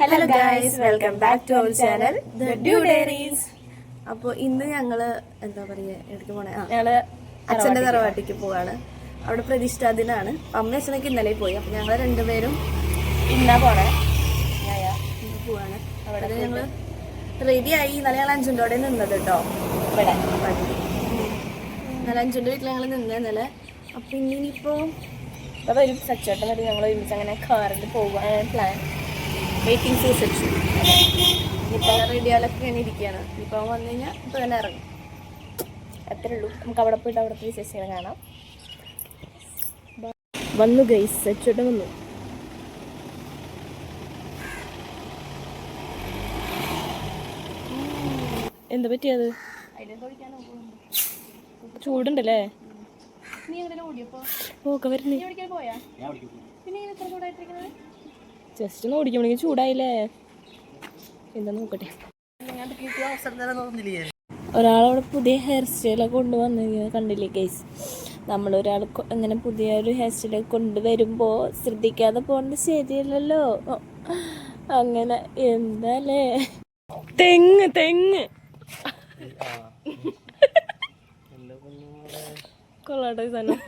Hello guys, welcome back to our channel the Dew Diaries. അപ്പോൾ ഇന്ന് ഞങ്ങള് എന്താ പറയുക, എടുക്ക് പോണേ, ഞങ്ങള് അച്ഛൻ്റെ തറവാട്ടിക്ക് പോവാണ്. അവിടെ പ്രതിഷ്ഠാ ദിനാണ്. അമ്മ അച്ഛനൊക്കെ ഇന്നലെ പോയി. അപ്പം ഞങ്ങൾ രണ്ടുപേരും ഇന്നാ പോണേ പോവാണ്. അവിടെ ഞങ്ങൾ റെഡിയായി. ഇന്നലെ ഞങ്ങൾ അഞ്ചുൻ്റെ അവിടെ നിന്നത് കേട്ടോ. ഇവിടെ ഇന്നലെ അഞ്ചുൻ്റെ വീട്ടിൽ ഞങ്ങൾ നിന്ന് ഇന്നലെ. അപ്പം ഇനിയിപ്പോൾ ഒരു സച്ചോട്ടം വരെ ഞങ്ങൾ ഒരുമിച്ച് അങ്ങനെ കാറിൽ പോകാൻ പ്ലാൻ. Waiting season. ഇപ്പം റെഡിയാലൊക്കെ ഇങ്ങനെ ഇരിക്കുകയാണ്. ഇപ്പം വന്നു കഴിഞ്ഞാൽ ഇപ്പം തന്നെ ഇറങ്ങും. അത്രേ ഉള്ളൂ. നമുക്ക് അവിടെ പോയിട്ട് അവിടുത്തെ വിശേഷങ്ങൾ കാണാം. വന്നു ഗൈസ്, സച്ചോട്ടം വന്നു. എന്താ പറ്റിയത്? ചൂടുണ്ടല്ലേ? പോക്ക വരുന്നേ. ജസ്റ്റ് ഒന്ന് ഓടിക്കുമ്പോഴേക്കും ചൂടായില്ലേ? എന്താ നോക്കട്ടെ. ഒരാളവിടെ പുതിയ ഹെയർ സ്റ്റൈലൊക്കെ കൊണ്ടുവന്ന് കണ്ടില്ലേ ഗൈസ്? നമ്മളൊരാൾ അങ്ങനെ പുതിയൊരു ഹെയർ സ്റ്റൈലൊക്കെ കൊണ്ടുവരുമ്പോൾ ശ്രദ്ധിക്കാതെ പോകുന്നത് ശരിയല്ലല്ലോ. അങ്ങനെ എന്താല്ലേ? തെങ്ങ് തെങ്ങ് കൊള്ളാട്ടെ സാധനം.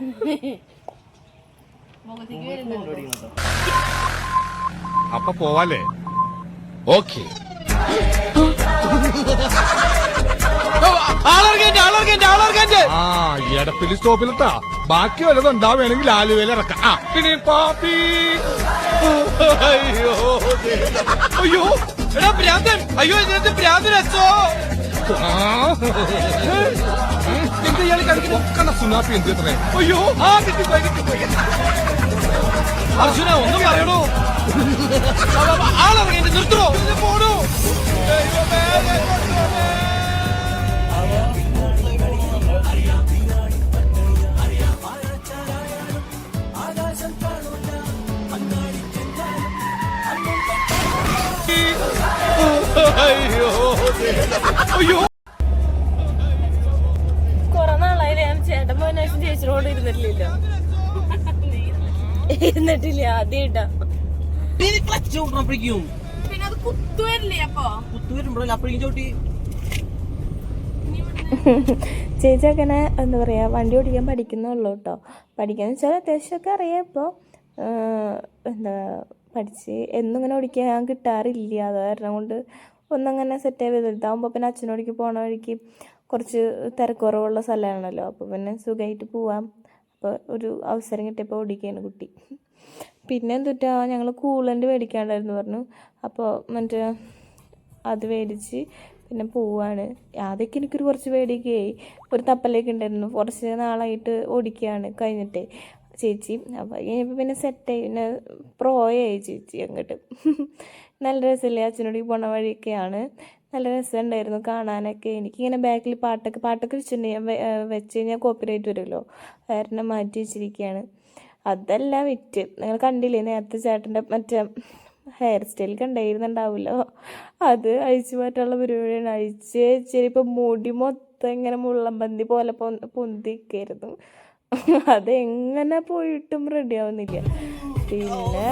അപ്പൊ പോവാലേ? ഓക്കെ. എടപ്പിലി സ്റ്റോപ്പിലെത്താ. ബാക്കി വല്ലതും ഉണ്ടാവുകയാണെങ്കിൽ ആലുവയിൽ ഇറക്കാം. പിന്നെ പാപ്പി. അയ്യോ അയ്യോ എടാ ഭ്രാന്തൻ. അയ്യോ ഇതിനകത്ത് ഭ്രാന്തൻ വെച്ചോ. എന്താ ഇയാൾ കളിക്കുന്ന സുനാപ്പി എന്ത് എത്രേ? അയ്യോ ആ കിട്ടിപ്പോയി. അർജുന ഒന്നും പറയണോ? ആളിറങ്ങി നിർത്തണോ? പോണോ? അയ്യോ അയ്യോ കൊറേ നാളായി ഞാൻ ചേട്ടൻ പോയതിനു ചേച്ചിനോട് ഇരുന്നിട്ടില്ലല്ലോ. ഇരുന്നിട്ടില്ല, ആദ്യമായിട്ടാ. ചേച്ചി അങ്ങനെ എന്താ പറയാ, വണ്ടി ഓടിക്കാൻ പഠിക്കുന്നുള്ളൂ കേട്ടോ. പഠിക്കാന്ന് വെച്ചാൽ അത്യാവശ്യമൊക്കെ അറിയാം. ഇപ്പോൾ എന്താ പഠിച്ച് എന്നും ഇങ്ങനെ ഓടിക്കാൻ കിട്ടാറില്ല. അത് കാരണം കൊണ്ട് ഒന്നങ്ങനെ സെറ്റ് ആയി ഇതാകുമ്പോൾ പിന്നെ അച്ഛനോടിക്ക് പോണ വഴിക്ക് കുറച്ച് തിരക്കുറവുള്ള സ്ഥലമാണല്ലോ. അപ്പോൾ പിന്നെ സുഖമായിട്ട് പോവാം. അപ്പോൾ ഒരു അവസരം കിട്ടിയപ്പോൾ ഓടിക്കുകയാണ് കുട്ടി. പിന്നെ എന്തുട്ടാ, ഞങ്ങൾ കൂളൻ്റ് മേടിക്കാണ്ടായിരുന്നു പറഞ്ഞു. അപ്പോൾ മറ്റേ അത് മേടിച്ച് പിന്നെ പോവാണ്. ആദ്യമൊക്കെ എനിക്കൊരു കുറച്ച് പേടിയൊക്കെയായി. ഒരു തപ്പലേക്ക് ഉണ്ടായിരുന്നു. കുറച്ച് നാളായിട്ട് ഓടിക്കുകയാണ് കഴിഞ്ഞിട്ട് ചേച്ചി. അപ്പോൾ കഴിഞ്ഞപ്പോൾ പിന്നെ സെറ്റായി. പിന്നെ പ്രോയായി ചേച്ചി അങ്ങോട്ട്. നല്ല രസമില്ലേ? അച്ഛനോട് പോണ വഴിയൊക്കെയാണ്. നല്ല രസമുണ്ടായിരുന്നു കാണാനൊക്കെ. എനിക്കിങ്ങനെ ബാക്കിൽ പാട്ടൊക്കെ വെച്ച് കഴിഞ്ഞാൽ കോപ്പിറൈറ്റ് വരുമല്ലോ. കാരണം മാറ്റി വെച്ചിരിക്കുകയാണ്. അതല്ല വിറ്റ്. നിങ്ങൾ കണ്ടില്ലേ നേരത്തെ ചേട്ടൻ്റെ മറ്റേ ഹെയർ സ്റ്റൈൽ കണ്ടായിരുന്നുണ്ടാവുമല്ലോ. അത് അഴിച്ചു മാറ്റാനുള്ള പരിപാടിയാണ്. ഇപ്പം മുടി മൊത്തം ഇങ്ങനെ മുള്ളംപന്തി പോലെ പൊന്തിക്കായിരുന്നു. അതെങ്ങനെ പോയിട്ടും റെഡി ആവുന്നില്ല. പിന്നെ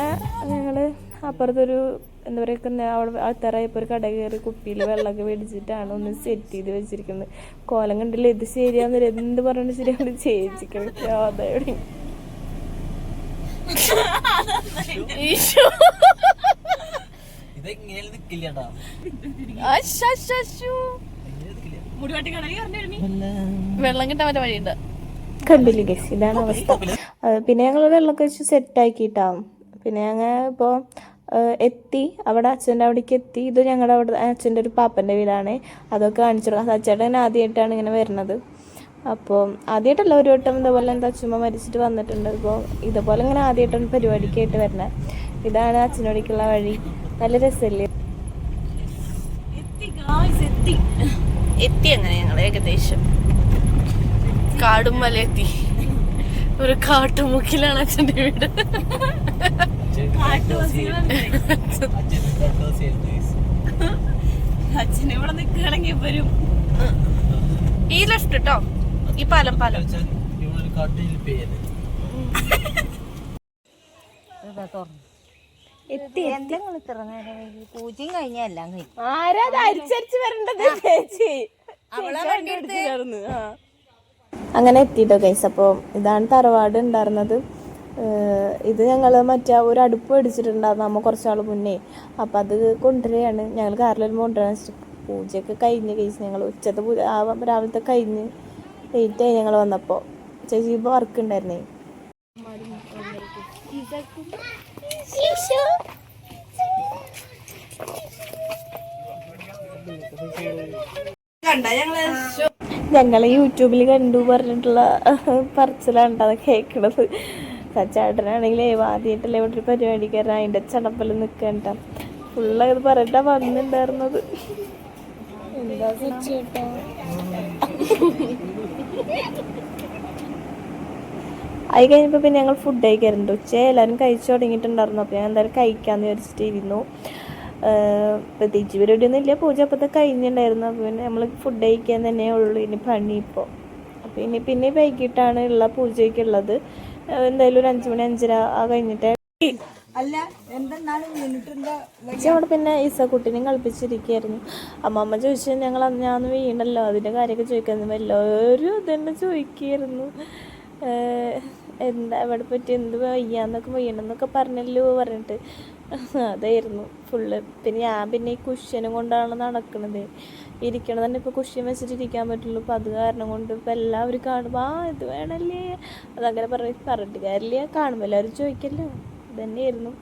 ഞങ്ങൾ അപ്പുറത്തൊരു എന്താ പറയുക, അവിടെ ആൾക്കാരായപ്പോൾ ഒരു കട കയറി കുപ്പിയിൽ വെള്ളമൊക്കെ മേടിച്ചിട്ടാണ് ഒന്ന് സെറ്റ് ചെയ്ത് വെച്ചിരിക്കുന്നത്. കോലം കണ്ടില്ല. ഇത് ശരിയാവുന്നില്ല, എന്ത് പറഞ്ഞിട്ട് ശരിയാവുന്ന ചേച്ചിക്ക് അതെവിടെ വെള്ളം കിട്ടാൻ പറ്റ വഴിയുണ്ട്. കണ്ടില്ലേ ഗൈസ്? ഇതാണ് അവസ്ഥ. പിന്നെ ഞങ്ങൾ വെള്ളമൊക്കെ വെച്ച് സെറ്റാക്കിയിട്ടാവും. പിന്നെ ഞങ്ങൾ ഇപ്പോൾ എത്തി. അവിടെ അച്ഛൻ്റെ അവിടേക്ക് എത്തി. ഇത് ഞങ്ങളുടെ അവിടെ അച്ഛൻ്റെ ഒരു പാപ്പൻ്റെ വീടാണ്. അതൊക്കെ കാണിച്ചു കൊടുക്കാം. അച്ഛൻ ആദ്യമായിട്ടാണ് ഇങ്ങനെ വരുന്നത്. അപ്പോൾ ആദ്യമായിട്ടല്ല, ഒരു വട്ടം ഇതേപോലെ എന്താ അച്ഛമ്മ മരിച്ചിട്ട് വന്നിട്ടുണ്ട്. ഇപ്പോൾ ഇതേപോലെ ഇങ്ങനെ ആദ്യമായിട്ടാണ് പരിപാടിക്കായിട്ട് വരുന്നത്. ഇതാണ് അച്ഛനോടേക്കുള്ള വഴി. നല്ല രസമല്ലേ? എത്തി അങ്ങനെ ഞങ്ങൾ ഏകദേശം കാടും മല എത്തി. ഒരു കാട്ടുമുക്കിലാണ് അച്ഛൻ്റെ വീട്. അച്ഛനിവിടെ നിൽക്കുകയാണെങ്കിൽ വരും. ഈ ലെഫ്റ്റ് കേട്ടോ, ഈ പാലം. എന്തെങ്കിലും ഇത്ര നേരം വൈകി പൂജയും കഴിഞ്ഞെല്ലാം കഴിഞ്ഞു. ആരാ അരിച്ചരിച്ച് വരേണ്ടത് ചേച്ചി? അങ്ങനെ എത്തിട്ടോ ഗൈസ്. അപ്പോൾ ഇതാണ് തറവാട് ഉണ്ടായിരുന്നത്. ഇത് ഞങ്ങൾ മറ്റേ ഒരു അടുപ്പ് മേടിച്ചിട്ടുണ്ടായിരുന്നു അമ്മ കുറച്ചാൾ മുന്നേ. അപ്പം അത് കൊണ്ടുവരികയാണ്. ഞങ്ങൾ കാറിലൊരു കൊണ്ടുവരാൻ വെച്ചിട്ട് പൂജയൊക്കെ കഴിഞ്ഞ് ഗൈസ്. ഞങ്ങൾ ഉച്ചത്തെ പൂജ രാവിലത്തെ കഴിഞ്ഞ് ലേറ്റായി ഞങ്ങൾ വന്നപ്പോൾ. ചേച്ചി ഇപ്പോൾ വർക്ക് ഉണ്ടായിരുന്നേ. ഞങ്ങള് യൂട്യൂബിൽ കണ്ടു പറഞ്ഞിട്ടുള്ള പറച്ചിലാണ് അത് കേൾക്കണത്. സച്ചാട്ടനാണെങ്കിലേ ആദ്യമായിട്ടല്ലേ ഇവിടെ ഒരു പരിപാടി കയറാൻ അതിൻ്റെ ചടപ്പിൽ നിൽക്കണ്ട ഫുള്ള് ഇത് പറഞ്ഞിട്ടാ വന്നിട്ടുണ്ടായിരുന്നത്. എന്താ ചേട്ടാ അത് കഴിഞ്ഞപ്പോൾ പിന്നെ ഞങ്ങൾ ഫുഡ് കഴിക്കാറുണ്ട്. ഉച്ച എല്ലാവരും കഴിച്ചു തുടങ്ങിയിട്ടുണ്ടായിരുന്നു. അപ്പോൾ ഞാൻ എന്തായാലും കഴിക്കാമെന്ന് വിചാരിച്ചിട്ട് ഇരുന്നു. പ്രത്യേകിച്ച് പരിപാടിയൊന്നും ഇല്ല. പൂജ അപ്പോഴത്തെ കഴിഞ്ഞിട്ടുണ്ടായിരുന്നു. അപ്പോൾ പിന്നെ നമ്മൾ ഫുഡ് കഴിക്കാൻ തന്നെ ഉള്ളൂ ഇനി പണി ഇപ്പോൾ. അപ്പോൾ പിന്നെ വൈകിട്ടാണ് ഉള്ള പൂജയ്ക്കുള്ളത്. എന്തായാലും ഒരു 5 മണി 5:30 കഴിഞ്ഞിട്ട് അവിടെ പിന്നെ ഈസക്കുട്ടിനെയും കളിപ്പിച്ചിരിക്കുകയായിരുന്നു. അമ്മമ്മ ചോദിച്ചു ഞാൻ വീണല്ലോ അതിൻ്റെ കാര്യമൊക്കെ ചോദിക്കാൻ എല്ലാവരും ഇതന്നെ ചോദിക്കുകയായിരുന്നു. എന്താ അവിടെ പറ്റി എന്ത് വയ്യാന്നൊക്കെ വയ്യണമെന്നൊക്കെ പറഞ്ഞല്ലോ പറഞ്ഞിട്ട് അതായിരുന്നു ഫുള്ള്. പിന്നെ ഈ കുഷ്യനും കൊണ്ടാണ് നടക്കുന്നത്. ഇരിക്കണത് തന്നെ ഇപ്പോൾ കുഷ്യൻ വെച്ചിട്ട് ഇരിക്കാൻ പറ്റുള്ളൂ. അപ്പോൾ അത് കാരണം കൊണ്ട് ഇപ്പോൾ എല്ലാവരും കാണുമ്പോൾ ഇത് വേണമല്ലേ അതങ്ങനെ പറഞ്ഞിട്ട് കാര്യമില്ല. കാണുമ്പോൾ എല്ലാവരും ചോദിക്കല്ലോ ഇതന്നെയായിരുന്നു.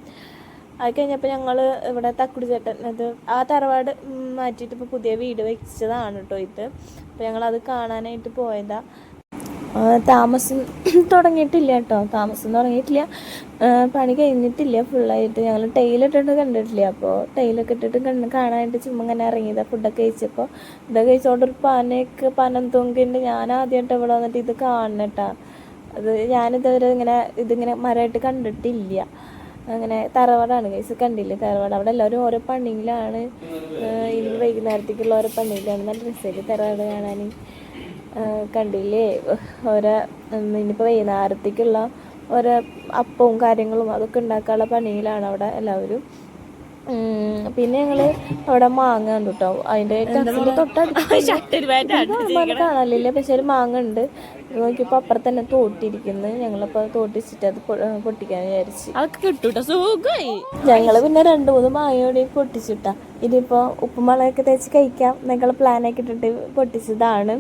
അത് കഴിഞ്ഞപ്പോൾ ഞങ്ങൾ ഇവിടെ തക്കുടി ചേട്ടൻ അത് ആ തറവാട് മാറ്റിയിട്ട് ഇപ്പോൾ പുതിയ വീട് വെച്ചതാണ് കേട്ടോ ഇത്. അപ്പോൾ ഞങ്ങളത് കാണാനായിട്ട് പോയതാണ്. താമസം തുടങ്ങിയിട്ടില്ല കേട്ടോ. പണി കഴിഞ്ഞിട്ടില്ല ഫുള്ളായിട്ട്. ഞങ്ങൾ ടൈലിട്ടിട്ട് കണ്ടിട്ടില്ല. അപ്പോൾ ടൈലൊക്കെ ഇട്ടിട്ട് കാണാനായിട്ട് ചുമ്മാ ഇങ്ങനെ ഇറങ്ങിയതാണ്. ഫുഡൊക്കെ കഴിച്ചപ്പോൾ ഇതൊക്കെ കഴിച്ചോണ്ട് ഒരു പനം തൊങ്കിണ്ട്. ഞാൻ ആദ്യമായിട്ട് ഇവിടെ വന്നിട്ട് ഇത് കാണണട്ടാ. അത് ഞാനിതുവരെ ഇതിങ്ങനെ മരമായിട്ട് കണ്ടിട്ടില്ല. അങ്ങനെ തറവാടാണ് കേസ് കണ്ടില്ലേ തറവാട്. അവിടെ എല്ലാവരും ഓരോ പണിയിലാണ്. ഇനി വൈകുന്നേരത്തേക്കുള്ള ഓരോ പണിയിലാണ്. നല്ല രസമായിട്ട് തറവാട് കാണാൻ. കണ്ടില്ലേ ഇനിയിപ്പോൾ വൈകുന്നേരത്തേക്കുള്ള ഓരോ അപ്പവും കാര്യങ്ങളും അതൊക്കെ ഉണ്ടാക്കാനുള്ള പണിയിലാണ് അവിടെ എല്ലാവരും. പിന്നെ ഞങ്ങൾ അവിടെ മാങ്ങ ഉണ്ട് കേട്ടോ. അതിൻ്റെ തൊട്ടടുത്ത് കാണാനില്ല. പക്ഷെ ഒരു മാങ്ങ ഉണ്ട്. നോക്കിയപ്പോൾ അപ്പുറത്ത് തന്നെ തോട്ടിരിക്കുന്നു. ഞങ്ങളിപ്പോൾ തോട്ടിച്ചിട്ട് അത് പൊട്ടിക്കാൻ വിചാരിച്ചു. അതൊക്കെ കിട്ടൂട്ടോ സുഖമായി. ഞങ്ങൾ പിന്നെ 2-3 മാങ്ങയോടെ പൊട്ടിച്ചിട്ടാ. ഇനിയിപ്പോൾ ഉപ്പുമുളകൊക്കെ തേച്ച് കഴിക്കാം എന്നൊക്കെയുള്ള പ്ലാനൊക്കെ ഇട്ടിട്ട് പൊട്ടിച്ചതാണ്.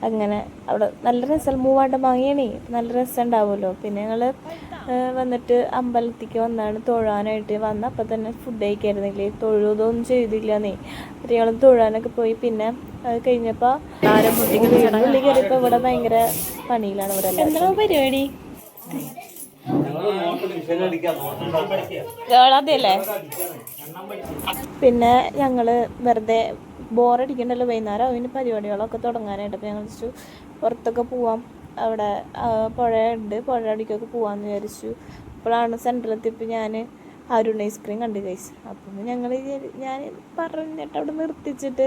അങ്ങനെ അവിടെ നല്ല രസം മൂവാണ്ട മാങ്ങയാണേ. നല്ല രസം ഉണ്ടാവുമല്ലോ. പിന്നെ ഞങ്ങൾ വന്നിട്ട് അമ്പലത്തേക്ക് വന്നാണ് തൊഴാനായിട്ട് വന്ന. അപ്പം തന്നെ ഫുഡ് കഴിക്കായിരുന്നില്ലേ. തൊഴുതൊന്നും ചെയ്തില്ലെന്നേ. അപ്പം ഞങ്ങൾ തൊഴാനൊക്കെ പോയി. പിന്നെ അത് കഴിഞ്ഞപ്പോൾ ഉള്ളിൽ കയറിയപ്പോൾ ഇവിടെ ഭയങ്കര പണിയിലാണ് ഇവിടെ. എന്താ പരിപാടി അതെയല്ലേ. പിന്നെ ഞങ്ങൾ വെറുതെ ബോറടിക്കണ്ടല്ലോ വൈകുന്നേരം അതിന് പരിപാടികളൊക്കെ തുടങ്ങാനായിട്ട്. അപ്പോൾ ഞങ്ങൾ വിചാരിച്ചു പുറത്തൊക്കെ പോവാം. അവിടെ പുഴയുണ്ട്, പുഴ അടിക്കൊക്കെ പോകാമെന്ന് വിചാരിച്ചു. അപ്പോഴാണ് സെൻട്രലെത്തിയപ്പോൾ ഞാൻ അരുൺ ഐസ്ക്രീം കണ്ടു കഴിച്ചു. അപ്പം ഞാൻ പറഞ്ഞിട്ട് അവിടെ നിർത്തിച്ചിട്ട്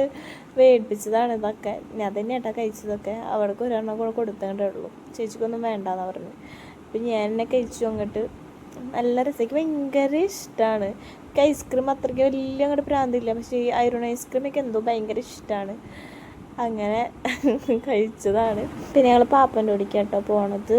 വേടിപ്പിച്ചതാണ് ഇതൊക്കെ. ഞാൻ തന്നെ ഏട്ടാ കഴിച്ചതൊക്കെ. അവിടേക്ക് ഒരെണ്ണം കൂടെ കൊടുത്തേണ്ടേ ഉള്ളൂ. ചേച്ചിക്കൊന്നും വേണ്ടാന്ന് പറഞ്ഞു. അപ്പം ഞാൻ എന്നെ കഴിച്ചു. അങ്ങോട്ട് നല്ല രസമാക്കി ഭയങ്കര ഇഷ്ടമാണ്. എനിക്ക് ഐസ്ക്രീം അത്രയ്ക്ക് വലിയ അങ്ങോട്ട് പ്രാന്തില്ല. പക്ഷേ ഈ അരുൺ ഐസ്ക്രീമൊക്കെ എന്തോ ഭയങ്കര ഇഷ്ടമാണ്. അങ്ങനെ കഴിച്ചതാണ്. പിന്നെ ഞങ്ങൾ പാപ്പൻ്റെ ഓടിക്കാം കേട്ടോ പോണത്.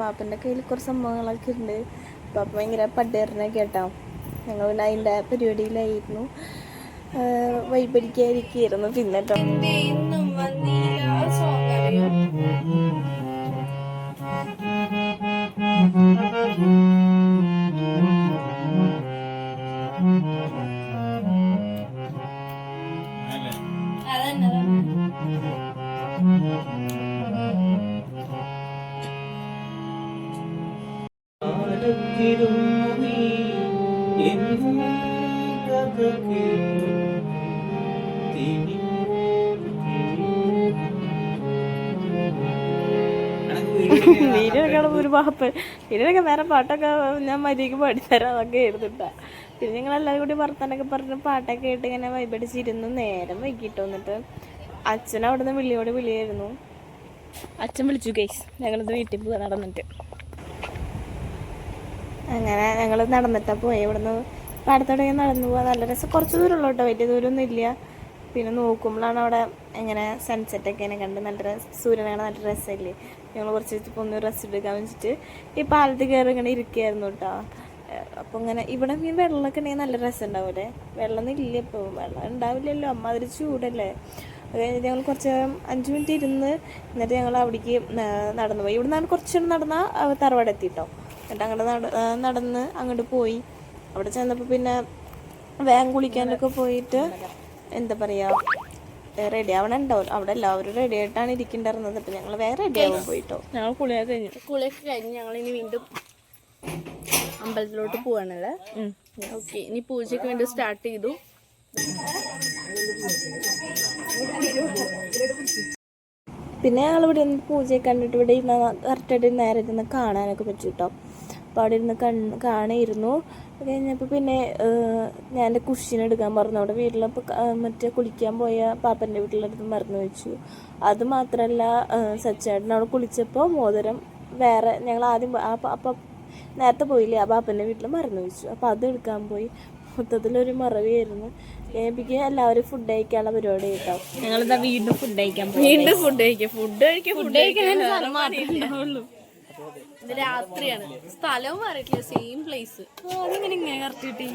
പാപ്പൻ്റെ കയ്യിൽ കുറച്ച് സംഭവങ്ങളൊക്കെ ഉണ്ട്. പാപ്പ ഭയങ്കര പട്ടേറിനൊക്കെ കേട്ടോ. ഞങ്ങൾ പിന്നെ അതിൻ്റെ പരിപാടിയിലായിരുന്നു. വൈബടിക്കാതിരിക്കുകയായിരുന്നു. പിന്നെ കേട്ടോ നീ വീഡിയോക്കെ ഒരു പാപ്പൻ വീഡിയോക്കെ വേറെ പാട്ടൊക്കെ ഞാൻ മര്യാദയ്ക്ക് പാടിത്തരാം അതൊക്കെ എഴുതിട്ടാ. പിന്നെ ഞങ്ങളെല്ലാവരും കൂടി വർത്താനൊക്കെ പറഞ്ഞ് പാട്ടൊക്കെ കേട്ട് ഇങ്ങനെ വൈബടിച്ചിരുന്നു. നേരം വൈകിട്ട് വന്നിട്ട് അച്ഛൻ അവിടെ നിന്ന് വിളിയായിരുന്നു. അച്ഛൻ വിളിച്ചു ഗൈസ് ഞങ്ങളിത് വീട്ടിൽ പോകാൻ നടന്നിട്ട്. അങ്ങനെ ഞങ്ങൾ നടന്നിട്ടാണ് പോയി. ഇവിടുന്ന് പാടത്തോടെ നടന്നു പോകാൻ നല്ല രസം. കുറച്ച് ദൂരമുള്ളൂ കേട്ടോ, വലിയ ദൂരമൊന്നും ഇല്ല. പിന്നെ നോക്കുമ്പോഴാണ് അവിടെ ഇങ്ങനെ സൺസെറ്റൊക്കെ ഇങ്ങനെ കണ്ട് നല്ല സൂര്യനെ കാണാൻ നല്ല രസമില്ലേ. ഞങ്ങൾ കുറച്ച് ഇപ്പോൾ ഒന്ന് റെസ്റ്റ് എടുക്കാൻ വെച്ചിട്ട് ഈ പാലത്തിൽ കയറി ഇങ്ങനെ ഇരിക്കുകയായിരുന്നു കേട്ടോ. അപ്പോൾ ഇങ്ങനെ ഇവിടെ ഈ വെള്ളമൊക്കെ ഉണ്ടെങ്കിൽ നല്ല രസം ഉണ്ടാവില്ലേ. വെള്ളമൊന്നും ഇല്ല ഇപ്പോൾ, വെള്ളം ഉണ്ടാവില്ലല്ലോ, അമ്മ അതൊരു ചൂടല്ലേ. അത് കഴിഞ്ഞിട്ട് ഞങ്ങൾ കുറച്ച് 5 മിനിറ്റ് ഇരുന്ന് എന്നിട്ട് ഞങ്ങൾ അവിടേക്ക് നടന്നു പോയി. ഇവിടെ നിന്നാണ് കുറച്ച് നടന്നാൽ തറവാട് എത്തിയിട്ടോ. എന്നിട്ട് അങ്ങോട്ട് നടന്ന് അങ്ങോട്ട് പോയി. അവിടെ ചെന്നപ്പോൾ പിന്നെ വേഗം കുളിക്കാനൊക്കെ പോയിട്ട് എന്താ പറയുക റെഡി ആവണുണ്ടാവും. അവിടെ എല്ലാവരും റെഡി ആയിട്ടാണ് ഇരിക്കേണ്ടിരുന്നത്. അപ്പം ഞങ്ങൾ വേറെ റെഡി ആവാൻ പോയിട്ടോ. ഞങ്ങൾ കുളിയൊക്കെ കഴിഞ്ഞ് ഞങ്ങൾ ഇനി വീണ്ടും അമ്പലത്തിലോട്ട് പോവാണല്ലേ. ഓക്കെ, ഇനി പൂജയ്ക്ക് വേണ്ടി സ്റ്റാർട്ട് ചെയ്തു. പിന്നെ ഞങ്ങളിവിടെ നിന്ന് പൂജയൊക്കെ കണ്ടിട്ട് ഇവിടെ ഇരുന്ന് കറക്റ്റായിട്ട് നേരെ ഇരുന്ന് കാണാനൊക്കെ പറ്റും കേട്ടോ. അപ്പോൾ അവിടെ ഇരുന്ന് കാണായിരുന്നു. അത് കഴിഞ്ഞപ്പോൾ പിന്നെ ഞാൻ എൻ്റെ കുഷ്യൻ എടുക്കാൻ പറഞ്ഞു. അവിടെ വീട്ടിലപ്പോൾ മറ്റേ കുളിക്കാൻ പോയ പാപ്പൻ്റെ വീട്ടിലെടുത്ത് മറന്നു വെച്ചു. അത് മാത്രമല്ല സച്ചേട്ടൻ അവിടെ കുളിച്ചപ്പോൾ മോതിരം വേറെ ഞങ്ങൾ ആദ്യം അപ്പം നേരത്തെ പോയില്ലേ ആ പാപ്പൻ്റെ വീട്ടിൽ മറന്നു വെച്ചു. അപ്പോൾ അത് എടുക്കാൻ പോയി. മൊത്തത്തിലൊരു മറവിയായിരുന്നു. എനിക്ക് എല്ലാവരും ഫുഡ് കഴിക്കാനുള്ള പരിപാടി കേട്ടോ. ഞങ്ങളിതാ വീണ്ടും ഫുഡ് കഴിക്കാൻ ഫുഡ് കഴിക്കാൻ ഇത് രാത്രിയാണ്. സ്ഥലവും മാറിയിട്ടില്ല, സെയിം പ്ലേസ്. അതെങ്ങനെ ഇങ്ങനെ കറക്റ്റ് കിട്ടി.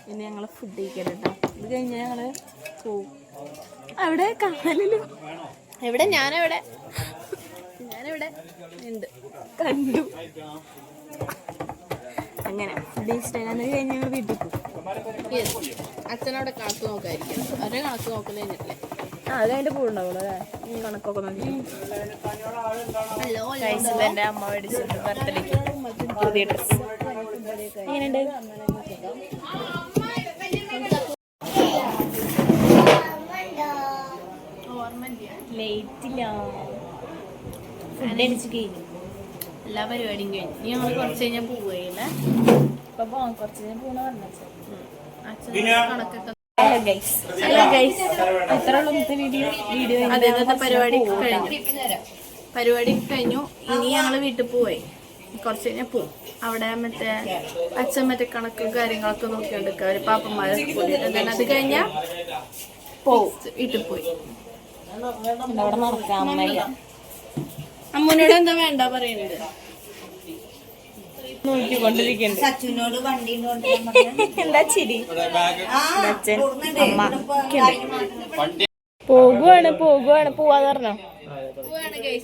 പിന്നെ ഞങ്ങള് ഫുഡ് കഴിക്കാൻ കേട്ടോ. ഇത് കഴിഞ്ഞ് ഞങ്ങള് പോവും. അവിടെ കാണലും എവിടെ ഞാനെവിടെ ഉണ്ട് കണ്ടു. അങ്ങനെ ഫുഡ് കഴിച്ചിട്ട് കഴിഞ്ഞ് ഞങ്ങൾ വീട്ടിൽ പോകും. അച്ഛനവിടെ കണക്ക് നോക്കായിരിക്കും. അവരെ കണക്ക് നോക്കല് കഴിഞ്ഞിട്ടില്ലേ. അത് കഴിഞ്ഞിട്ട് പോകുന്നുണ്ടാവുള്ളൂ അല്ലേ. കണക്കൊക്കെ നോക്കി. എൻ്റെ അമ്മ മേടിച്ചിട്ട് ബർത്ത്ഡേക്ക് പുതിയ ഡ്രസ് എങ്ങനെയുണ്ട്? ലേറ്റില്ല, ഫുഡ് അടിച്ച് കഴിഞ്ഞു, എല്ലാ പരിപാടിയും കഴിഞ്ഞു. ഇനി ഞങ്ങൾ കുറച്ച് കഴിഞ്ഞാൽ പോവുകയില്ല. ഇപ്പൊ പോകാം, കുറച്ച് കഴിഞ്ഞാൽ പോകണ പറഞ്ഞു. അച്ഛൻ കണക്കൊക്കെ ഹലോ ഗൈസ് ഇത്ര ഉള്ളൂ ഇന്നത്തെ വീഡിയോ. അതേപോലത്തെ പരിപാടി കഴിഞ്ഞു. ഇനി ഞങ്ങൾ വീട്ടിൽ പോയി കുറച്ച് കഴിഞ്ഞാൽ പോവും. അവിടെ മറ്റേ അച്ഛൻ മറ്റേ കണക്കും കാര്യങ്ങളൊക്കെ നോക്കിക്കൊണ്ടിരിക്കുക. അവർ പാപ്പന്മാരൊക്കെ കൂടിയിട്ട് അത് കഴിഞ്ഞാൽ പോവും. വീട്ടിൽ പോയി അവിടെ നടക്കാം. അമ്മൂനോട് എന്താ വേണ്ട പറയുന്നത് സച്ചുനോട് വണ്ടി എന്താ ചിരി. അമ്മ പോകുവാണ് പോവാന്ന് പറഞ്ഞോ.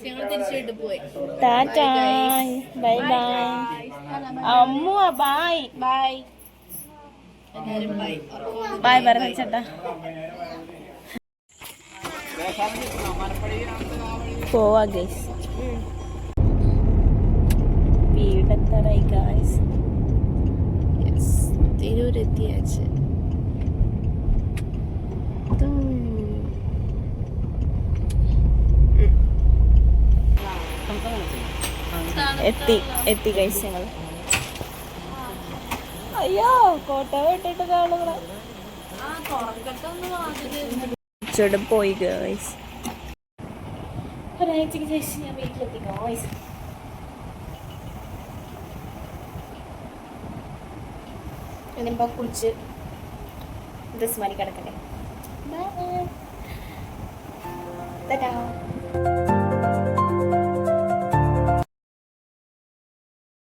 ഞങ്ങൾ തിരിച്ചു വീട്ടിൽ പോയി. ടാറ്റായ് ബൈ ബൈ അമ്മു. ബൈ ബൈ ബൈ പറഞ്ഞ ചേട്ടാ. പോവാ ഗൈസ്. വീടെത്താറായി ഗൈസ്. തിരൂരെത്തിയാച്ച് എത്തി ഗൈസ് ഞങ്ങൾ. അയ്യോ കോട്ട ഇട്ടിട്ട് കാണുകളെ പോയി ഗൈസ്. ഒരാഴ്ചക്ക് ശേഷം ഞാൻ വീട്ടിലെത്തി ഗൈസ്. ഇനിയിപ്പോൾ കുളിച്ച് ഡ്രസ് മാറി കിടക്കട്ടെ.